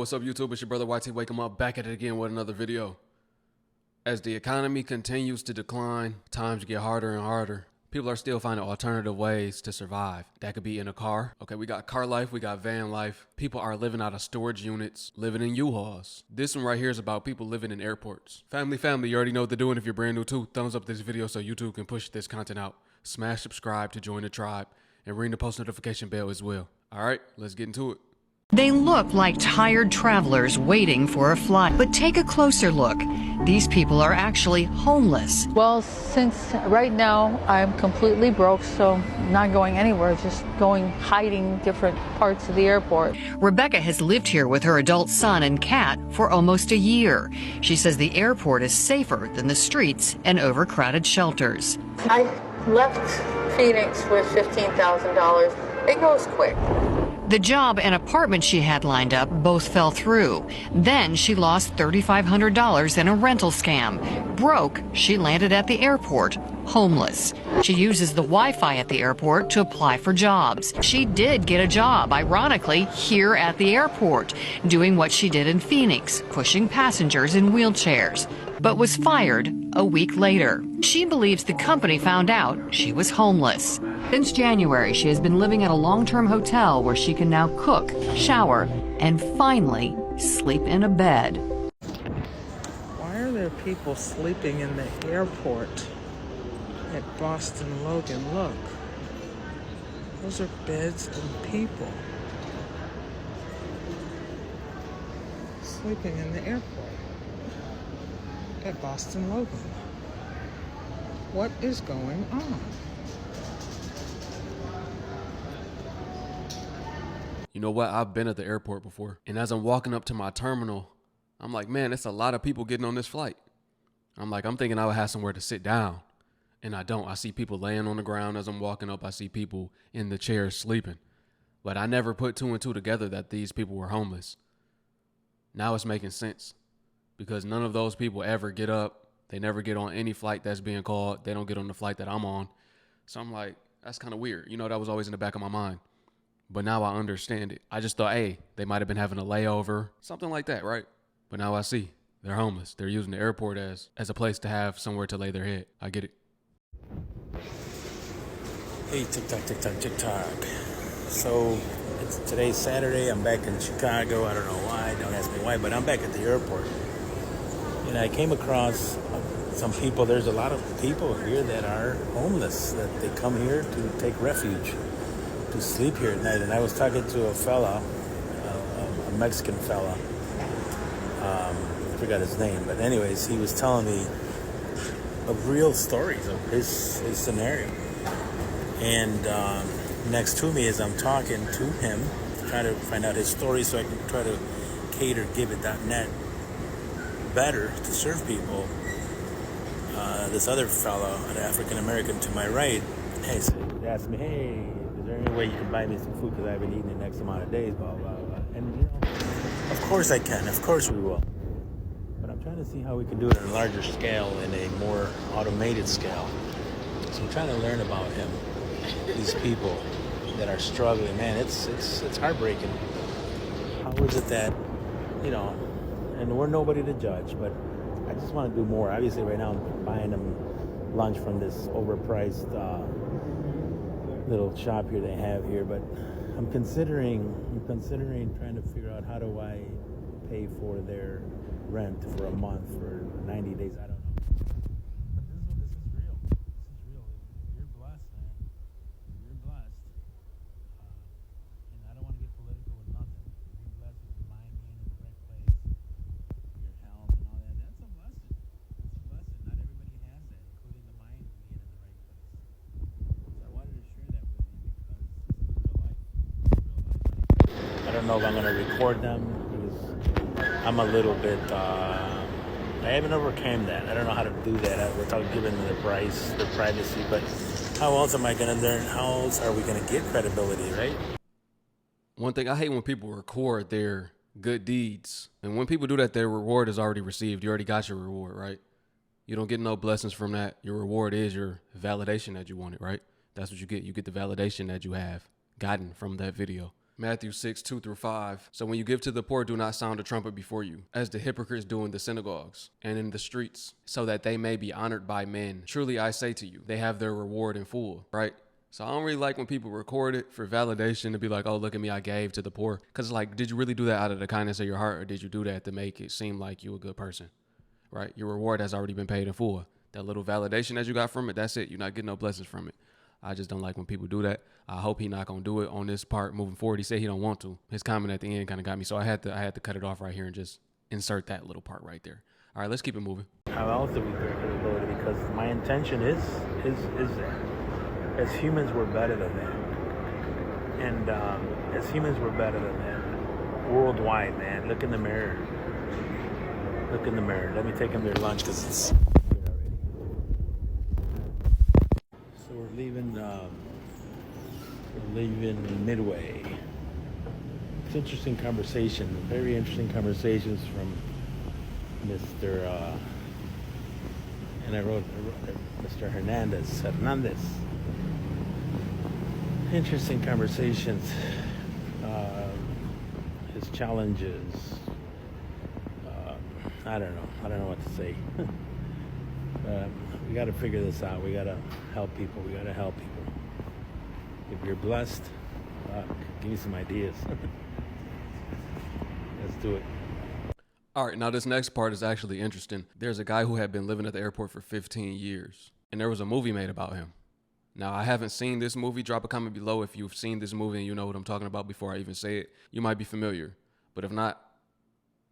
what's up YouTube? It's your brother YT Wake 'em Up, back at it again with another video. As the economy continues to decline, times get harder and harder. People are still finding alternative ways to survive. That could be in a car. Okay, we got car life, we got van life. People are living out of storage units, living in U-Hauls. This one right here is about people living in airports. Family, you already know what they're doing. If you're brand new too, thumbs up this video so YouTube can push this content out. Smash subscribe to join the tribe and ring the post notification bell as well. All right, let's get into it. They look like tired travelers waiting for a flight, but take a closer look. These people are actually homeless. Well, since right now I'm completely broke, so not going anywhere, just hiding different parts of the airport. Rebecca has lived here with her adult son and cat for almost a year. She says the airport is safer than the streets and overcrowded shelters. I left Phoenix with $15,000. It goes quick. The job and apartment she had lined up both fell through. Then she lost $3,500 in a rental scam. Broke, she landed at the airport, homeless. She uses the Wi-Fi at the airport to apply for jobs. She did get a job, ironically, here at the airport, doing what she did in Phoenix, pushing passengers in wheelchairs, but was fired a week later. She believes the company found out she was homeless. Since January, she has been living at a long-term hotel where she can now cook, shower, and finally sleep in a bed. Why are there people sleeping in the airport at Boston Logan? Look, those are beds and people sleeping in the airport at Boston Logan. What is going on? You know what? I've been at the airport before. And as I'm walking up to my terminal, I'm like, man, it's a lot of people getting on this flight. I'm thinking I would have somewhere to sit down. And I don't. I see people laying on the ground as I'm walking up. I see people in the chairs sleeping. But I never put two and two together that these people were homeless. Now it's making sense. Because none of those people ever get up. They never get on any flight that's being called. They don't get on the flight that I'm on. So I'm like, that's kind of weird. You know, that was always in the back of my mind. But now I understand it. I just thought, hey, they might have been having a layover, something like that, right? But now I see they're homeless. They're using the airport as a place to have somewhere to lay their head. I get it. Hey, Tik-tok. So today's Saturday. I'm back in Chicago. I don't know why. Don't ask me why, but I'm back at the airport. And I came across some people. There's a lot of people here that are homeless, that they come here to take refuge, to sleep here at night. And I was talking to a fella, a Mexican fella. I forgot his name, but anyways, he was telling me of real stories of his scenario. And next to me, as I'm talking to him, trying to find out his story so I can try to cater GiveIt.net better to serve people, this other fella, an African American to my right, he asked me, hey, is there any way you can buy me some food because I haven't eaten in X amount of days, blah, blah, blah. And, you know, of course I can. Of course we will. But I'm trying to see how we can do it on a larger scale, in a more automated scale. So I'm trying to learn about him, these people that are struggling. Man, it's heartbreaking. How is it that, you know, and we're nobody to judge, but I just want to do more. Obviously right now I'm buying them lunch from this overpriced little shop here they have here, but I'm considering trying to figure out how do I pay for their rent for a month for 90 days. I don't know. But this is real. This is real. You're blessed, man. You're blessed. And I don't want to get political with nothing. You're blessed with your mind being in the right place, your health and all that. That's a blessing. That's a blessing. Not everybody has that, including the mind being in the right place. So I wanted to share that with you because this is real life. I don't know if I'm going to record them because I'm a little bit, I haven't overcame that. I don't know how to do that without giving them their privacy, but how else am I going to learn? How else are we going to get credibility, right? One thing I hate when people record their good deeds. And when people do that, their reward is already received. You already got your reward, right? You don't get no blessings from that. Your reward is your validation that you wanted, right? That's what you get. You get the validation that you have gotten from that video. Matthew 6:2-5. So when you give to the poor, do not sound a trumpet before you, as the hypocrites do in the synagogues and in the streets, so that they may be honored by men. Truly I say to you, they have their reward in full, right? So I don't really like when people record it for validation to be like, oh, look at me, I gave to the poor. Because like, did you really do that out of the kindness of your heart, or did you do that to make it seem like you a good person, right? Your reward has already been paid in full. That little validation that you got from it, that's it. You're not getting no blessings from it. I just don't like when people do that. I hope he not gonna do it on this part moving forward. He said he don't want to. His comment at the end kind of got me, so I had to cut it off right here and just insert that little part right there. All right, let's keep it moving. How else do we pray for the Lord? Because my intention is that as humans we're better than that, and as humans we're better than that worldwide, man. Look in the mirror. Look in the mirror. Let me take them their lunch because it's good already. So we're leaving Midway. It's interesting conversation, very interesting conversations from Mr. And I wrote Mr. Hernandez. Interesting conversations. His challenges. I don't know what to say. We got to figure this out. We got to help people. If you're blessed, give me some ideas. Let's do it. All right, now this next part is actually interesting. There's a guy who had been living at the airport for 15 years, and there was a movie made about him. Now, I haven't seen this movie. Drop a comment below if you've seen this movie and you know what I'm talking about before I even say it. You might be familiar, but if not,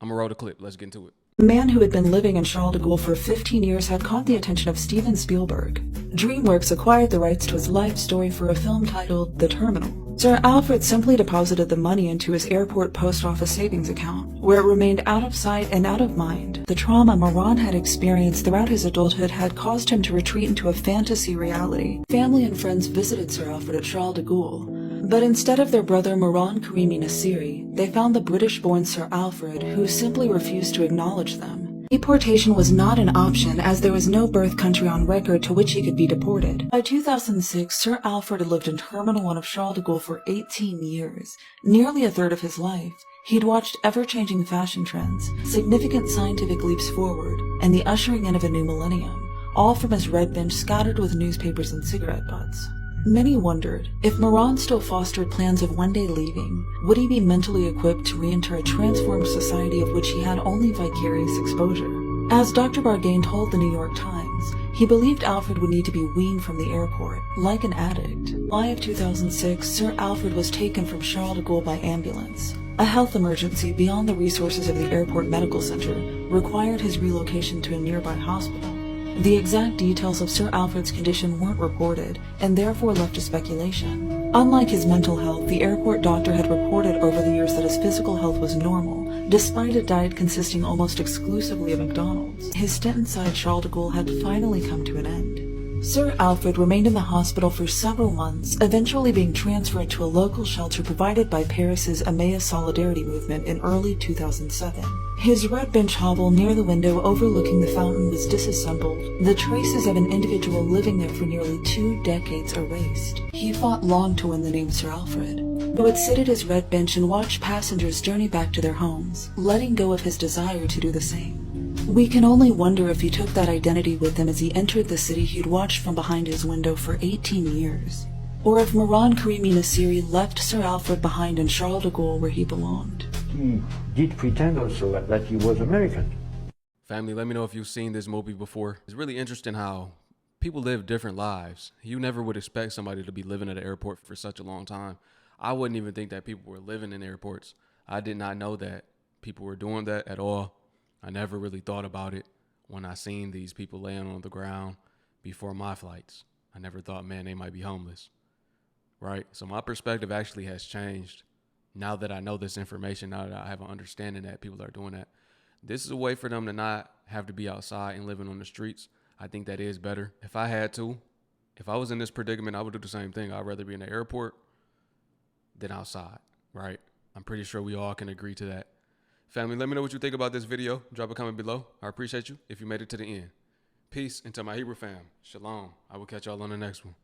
I'm gonna roll the clip. Let's get into it. The man who had been living in Charles de Gaulle for 15 years had caught the attention of Steven Spielberg. DreamWorks acquired the rights to his life story for a film titled The Terminal. Sir Alfred simply deposited the money into his airport post office savings account, where it remained out of sight and out of mind. The trauma Moran had experienced throughout his adulthood had caused him to retreat into a fantasy reality. Family and friends visited Sir Alfred at Charles de Gaulle, but instead of their brother Moran Karimi Nassiri, they found the British-born Sir Alfred, who simply refused to acknowledge them. Deportation was not an option, as there was no birth country on record to which he could be deported. By 2006, Sir Alfred had lived in Terminal 1 of Charles de Gaulle for 18 years, nearly a third of his life. He'd watched ever-changing fashion trends, significant scientific leaps forward, and the ushering in of a new millennium, all from his red bench scattered with newspapers and cigarette butts. Many wondered, if Moran still fostered plans of one day leaving, would he be mentally equipped to re-enter a transformed society of which he had only vicarious exposure? As Dr. Bargain told the New York Times, he believed Alfred would need to be weaned from the airport, like an addict. In July of 2006, Sir Alfred was taken from Charles de Gaulle by ambulance. A health emergency beyond the resources of the airport medical center required his relocation to a nearby hospital. The exact details of Sir Alfred's condition weren't reported, and therefore left to speculation. Unlike his mental health, the airport doctor had reported over the years that his physical health was normal, despite a diet consisting almost exclusively of McDonald's. His stint inside Charles de Gaulle had finally come to an end. Sir Alfred remained in the hospital for several months, eventually being transferred to a local shelter provided by Paris's Emmaus Solidarity movement in early 2007. His red bench hovel near the window overlooking the fountain was disassembled, the traces of an individual living there for nearly 2 decades erased. He fought long to win the name Sir Alfred, but would sit at his red bench and watch passengers journey back to their homes, letting go of his desire to do the same. We can only wonder if he took that identity with him as he entered the city he'd watched from behind his window for 18 years. Or if Moran Karimi Nassiri left Sir Alfred behind in Charles de Gaulle where he belonged. He did pretend also that he was American. Family, let me know if you've seen this movie before. It's really interesting how people live different lives. You never would expect somebody to be living at an airport for such a long time. I wouldn't even think that people were living in airports. I did not know that people were doing that at all. I never really thought about it when I seen these people laying on the ground before my flights. I never thought, man, they might be homeless, right? So my perspective actually has changed now that I know this information, now that I have an understanding that people are doing that. This is a way for them to not have to be outside and living on the streets. I think that is better. If I had to, if I was in this predicament, I would do the same thing. I'd rather be in the airport than outside, right? I'm pretty sure we all can agree to that. Family, let me know what you think about this video. Drop a comment below. I appreciate you if you made it to the end. Peace, and to my Hebrew fam, shalom. I will catch y'all on the next one.